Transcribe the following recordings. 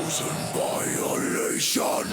frozen violation.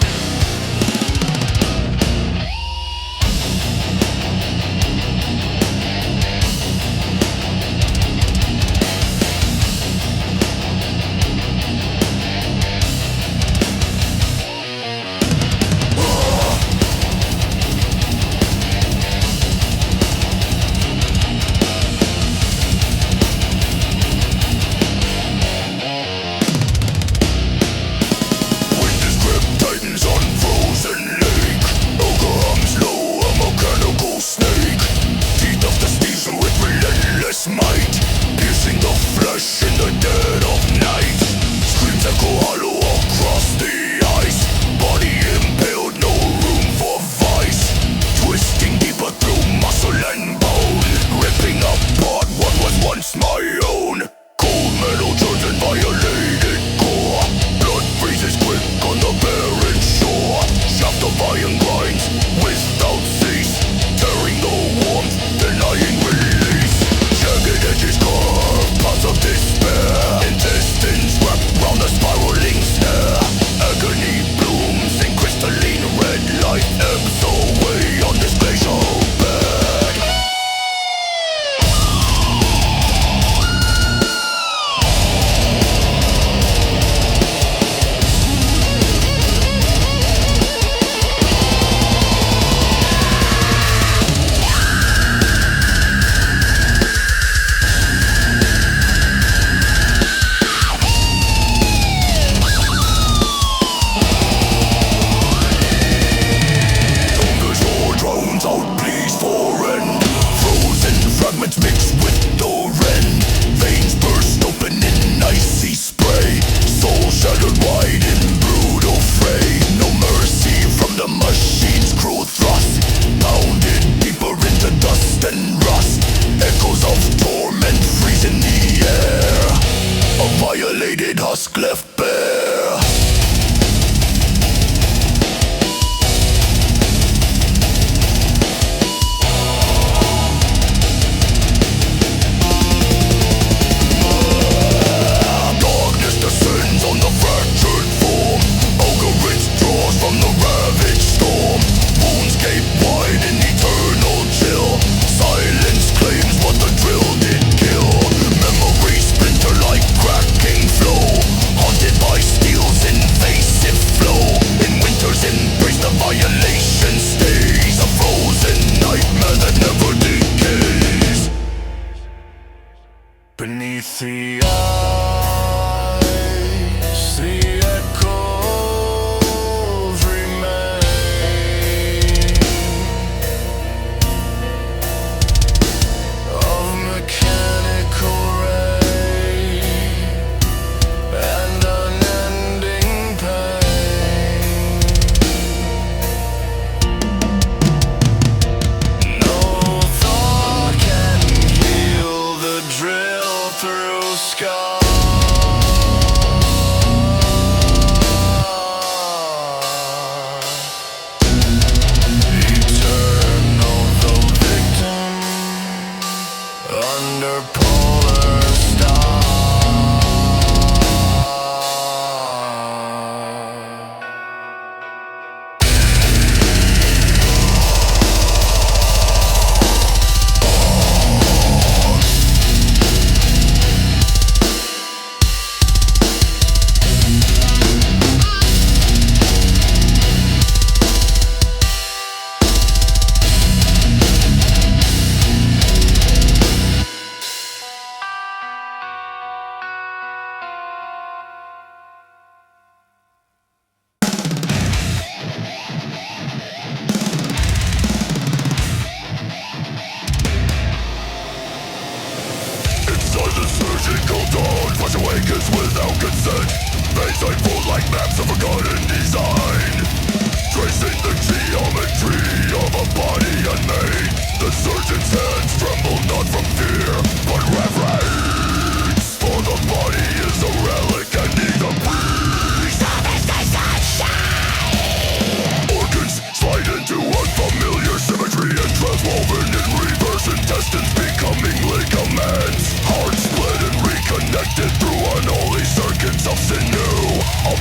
Connected through unholy circuits of sinew, a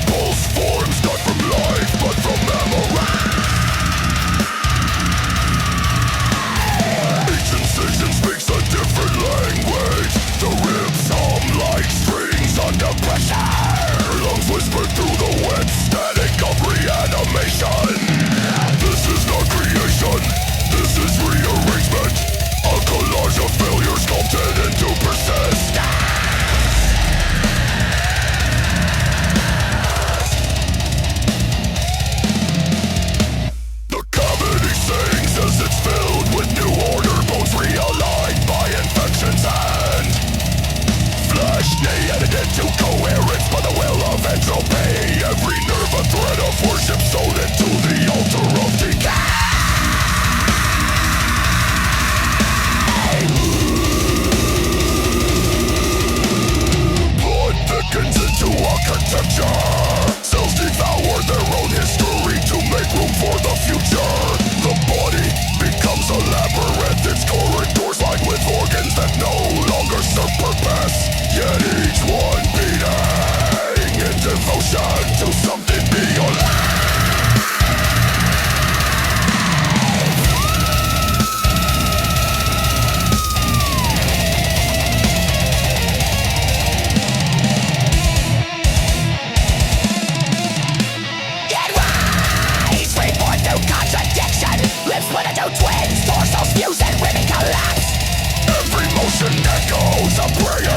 souls that no longer serve purpose, yet each one beating in devotion to something beyond life. Contradiction, lips split into twins, torsos fuse and ribbon collapse. Every motion echoes a prayer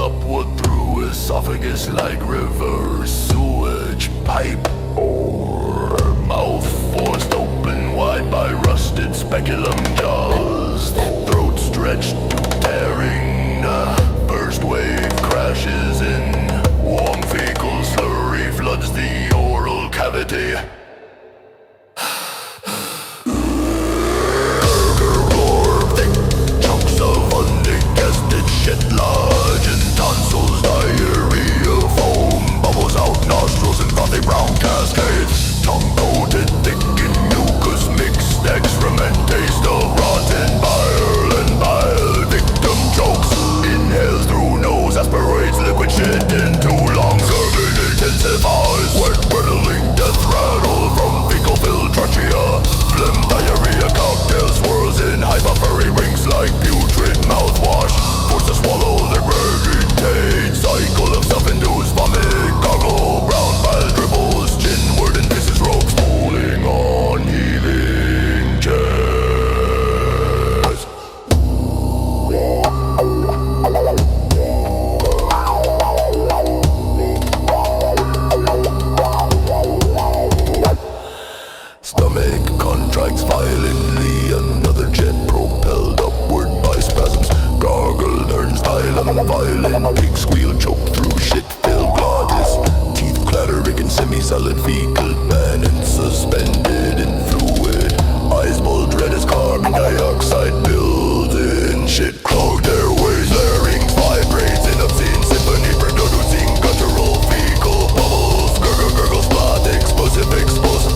upward through esophagus like reverse sewage pipe, or mouth forced open wide by rusted speculum jaws, throat stretched to tearing. First wave crashes in, warm fecal slurry floods the oral cavity. Shit lodge in tonsils, diarrhea foam bubbles out nostrils and frothy brown cascades. Tongue coated thick in mucus, mixed excrement, taste of rotten bile and bile. Victim chokes, inhales through nose, aspirates liquid shit into lungs. Urban intensifies, wet whittling death rattle from fecal filled trachea. Phlegm diarrhea cocktail swirls in hyperfurry rings like putrid mouthwash. Forced to swallow the regurgitate cycle of self-induced vomit. Gargle, brown bile dribbles, chinward and pisses ropes pulling on heaving chest. Stomach contracts violently, another jet propelled upward by spasms. Gargle turns violent, violent, pig squeal, choke through shit-filled glottis. Teeth clattering in semi-solid fecal panic, suspended in fluid. Eyes bulge red as carbon dioxide builds in. Shit clogged airways, larynx vibrates in obscene symphony, producing guttural fecal bubbles. Gurgle, gurgle, splat, explosive,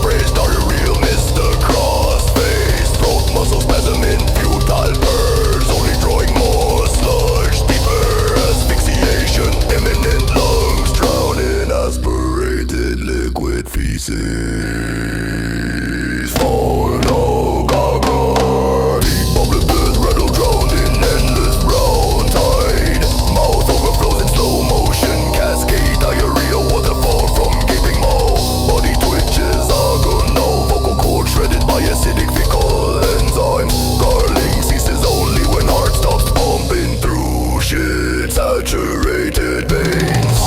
praise, diarrhea, mist across face. Throat muscle spasm in futile burns, only drawing more sludge, deeper asphyxiation, imminent lungs drown in aspirated liquid feces. For no gargle, deep bubbling blood rattle drowned in endless brown tide. Mouth overflows in slow motion, cascade diarrhea, waterfall from gaping mouth. Body twitches, agonal, vocal cord shredded by acidic fecal enzymes. Gargling ceases only when heart stops pumping through shit saturated veins.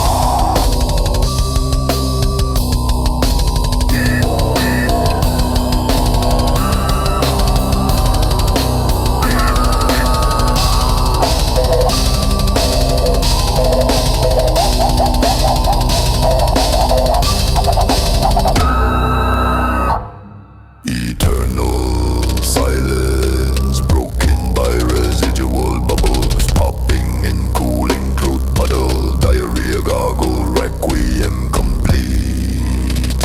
Eternal silence broken by residual bubbles popping and cooling throat puddle. Diarrhea gargle requiem complete,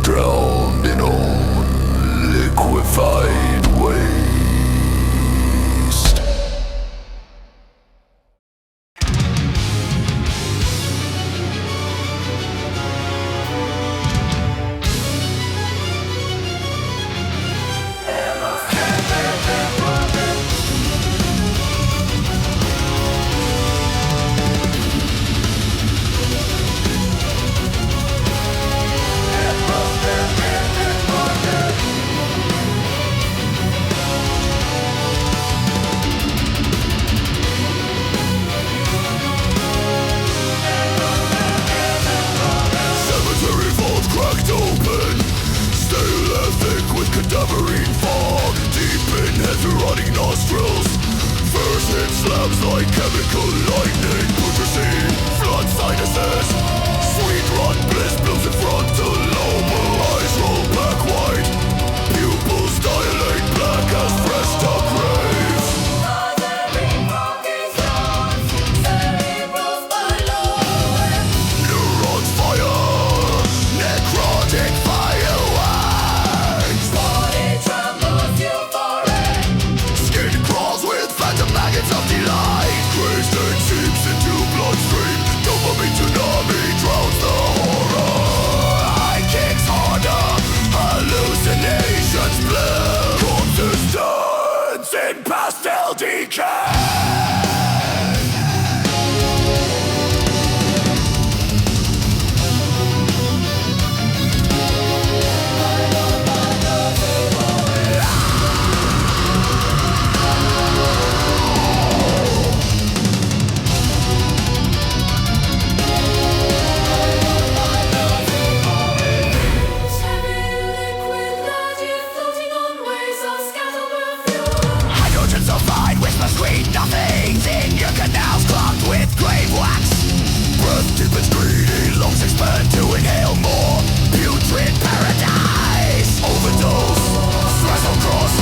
drowned in own liquefied waste. Cemetery vault cracked open, stale and thick with cadaverine fog, deep in heads rotting nostrils. First hit slams like chemical lightning. Putrescine, flood sinuses, sweet rot bliss blows in frontal lobe. Eyes roll back white, pupils dilate black as fresh tuck graves. Neurons fire, necrotic fireworks. Skin crawls with phantom maggots of delight. Crazed and seeps into bloodstream. Dopamine tsunami drowns the horror. Eye kicks hard Christmas green nothings in your canals clogged with grave wax. Breath deep and greedy, lungs expand to inhale more. Putrid paradise. Overdose, stress on cross.